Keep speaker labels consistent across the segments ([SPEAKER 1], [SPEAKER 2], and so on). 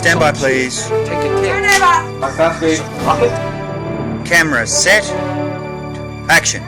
[SPEAKER 1] Stand by, please.
[SPEAKER 2] Take a care.
[SPEAKER 1] Camera set. Action.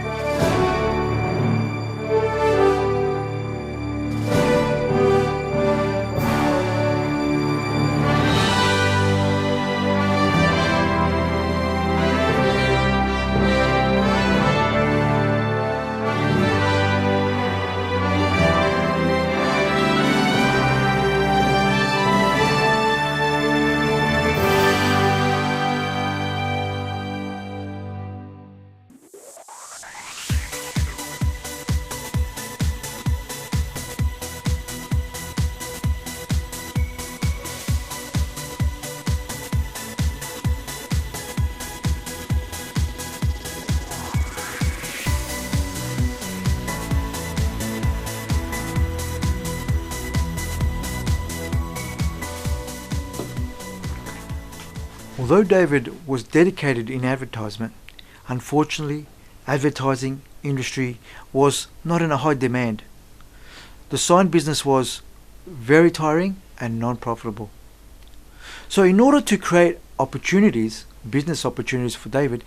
[SPEAKER 3] Although David was dedicated in advertisement, unfortunately, advertising industry was not in a high demand. The sign business was very tiring and non-profitable. So in order to create opportunities, business opportunities for David,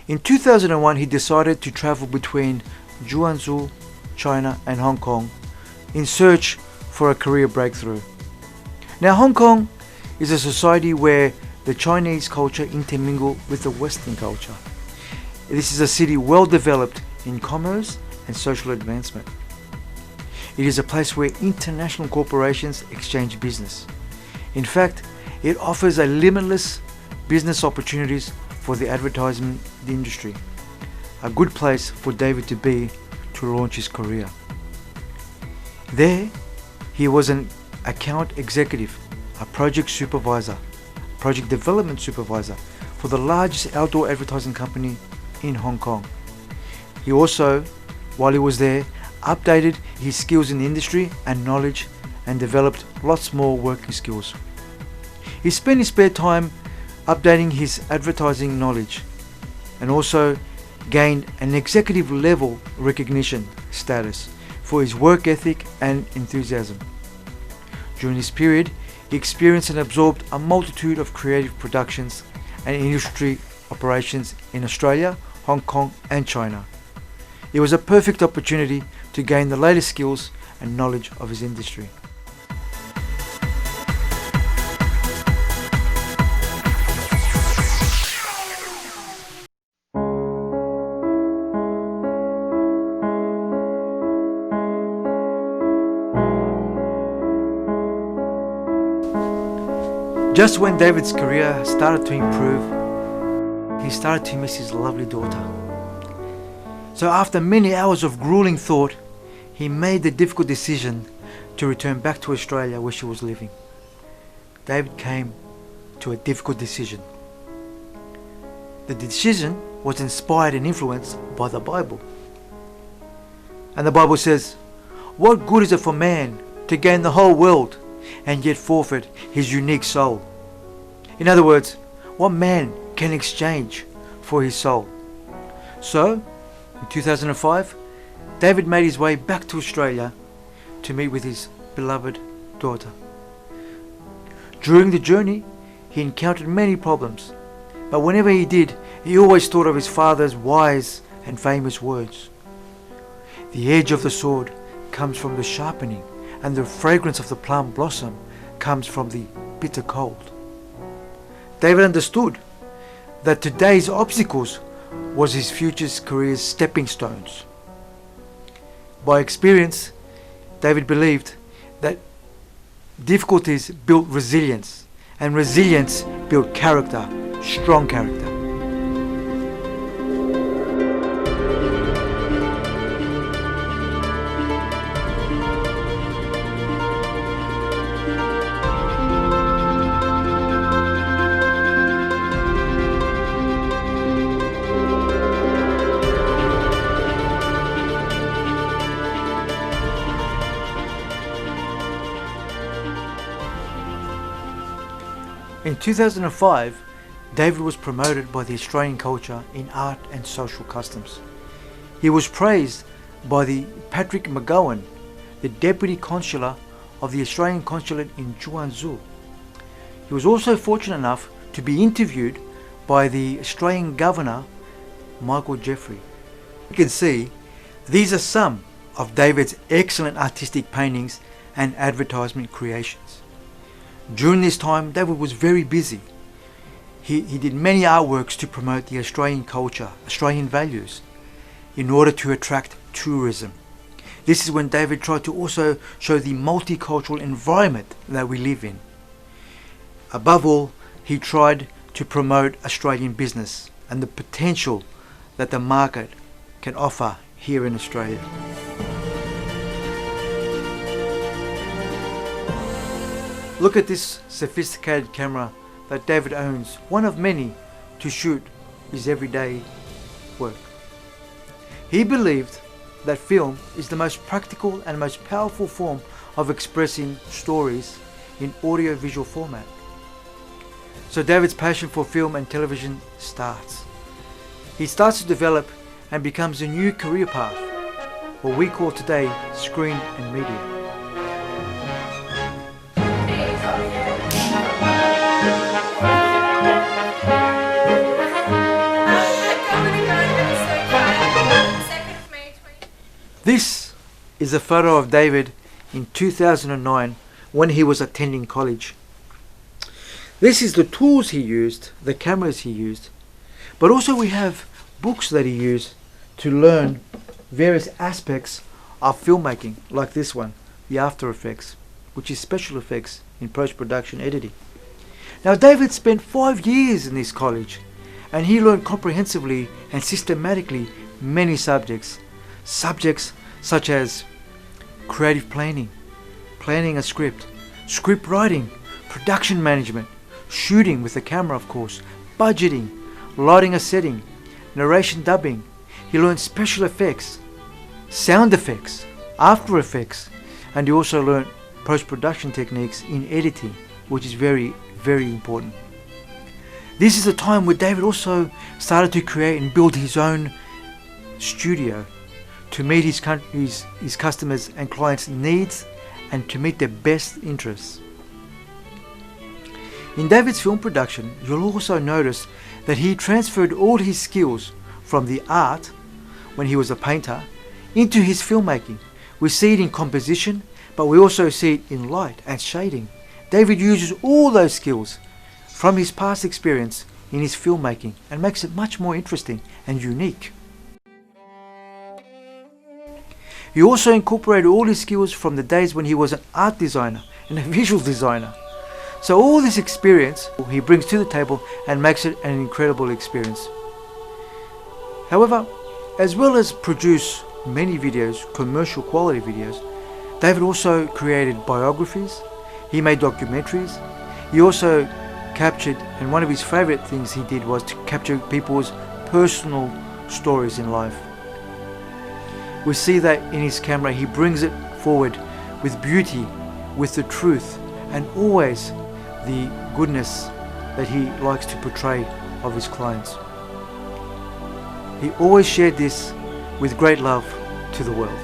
[SPEAKER 3] in 2001 he decided to travel between Guangzhou, China and Hong Kong in search for a career breakthrough. Now Hong Kong is a society where the Chinese culture intermingle with the Western culture. This is a city well developed in commerce and social advancement. It is a place where international corporations exchange business. In fact, it offers a limitless business opportunities for the advertisement industry. A good place for David to be to launch his career. There, he was an account executive, a project supervisor, project development supervisor for the largest outdoor advertising company in Hong Kong. He also, while he was there, updated his skills in the industry and knowledge and developed lots more working skills. He spent his spare time updating his advertising knowledge and also gained an executive level recognition status for his work ethic and enthusiasm. During this period, he experienced and absorbed a multitude of creative productions and industry operations in Australia, Hong Kong and China. It was a perfect opportunity to gain the latest skills and knowledge of his industry. Just when David's career started to improve, he started to miss his lovely daughter. So after many hours of grueling thought, he made the difficult decision to return back to Australia where she was living. David came to a difficult decision. The decision was inspired and influenced by the Bible. And the Bible says, "What good is it for man to gain the whole world and yet forfeit his unique soul?" In other words, what man can exchange for his soul? So, in 2005, David made his way back to Australia to meet with his beloved daughter. During the journey, he encountered many problems, but whenever he did, he always thought of his father's wise and famous words. The edge of the sword comes from the sharpening, and the fragrance of the plum blossom comes from the bitter cold. David understood that today's obstacles was his future's career's stepping stones. By experience, David believed that difficulties built resilience, and resilience built character, strong character. In 2005, David was promoted by the Australian culture in art and social customs. He was praised by the Patrick McGowan, the Deputy Consular of the Australian Consulate in Guangzhou. He was also fortunate enough to be interviewed by the Australian Governor, Michael Jeffrey. You can see these are some of David's excellent artistic paintings and advertisement creations. During this time, David was very busy. He did many artworks to promote the Australian culture, Australian values, in order to attract tourism. This is when David tried to also show the multicultural environment that we live in. Above all, he tried to promote Australian business and the potential that the market can offer here in Australia. Look at this sophisticated camera that David owns, one of many to shoot his everyday work. He believed that film is the most practical and most powerful form of expressing stories in audio-visual format. So David's passion for film and television starts. He starts to develop and becomes a new career path, what we call today screen and media. This is a photo of David in 2009 when he was attending college. This is the tools he used, the cameras he used, but also we have books that he used to learn various aspects of filmmaking, like this one, the After Effects, which is special effects in post-production editing. Now David spent 5 years in this college and he learned comprehensively and systematically many subjects such as creative planning, planning a script, script writing, production management, shooting with the camera of course, budgeting, lighting a setting, narration dubbing. He learned special effects, sound effects, After Effects, and he also learned post-production techniques in editing, which is very, very important. This is a time where David also started to create and build his own studio to meet his customers and clients' needs and to meet their best interests. In David's film production, you'll also notice that he transferred all his skills from the art, when he was a painter, into his filmmaking. We see it in composition, but we also see it in light and shading. David uses all those skills from his past experience in his filmmaking and makes it much more interesting and unique. He also incorporated all his skills from the days when he was an art designer and a visual designer. So all this experience he brings to the table and makes it an incredible experience. However, as well as produce many videos, commercial quality videos, David also created biographies, he made documentaries, he also captured, and one of his favorite things he did was to capture people's personal stories in life. We see that in his camera he brings it forward with beauty, with the truth, and always the goodness that he likes to portray of his clients. He always shared this with great love to the world.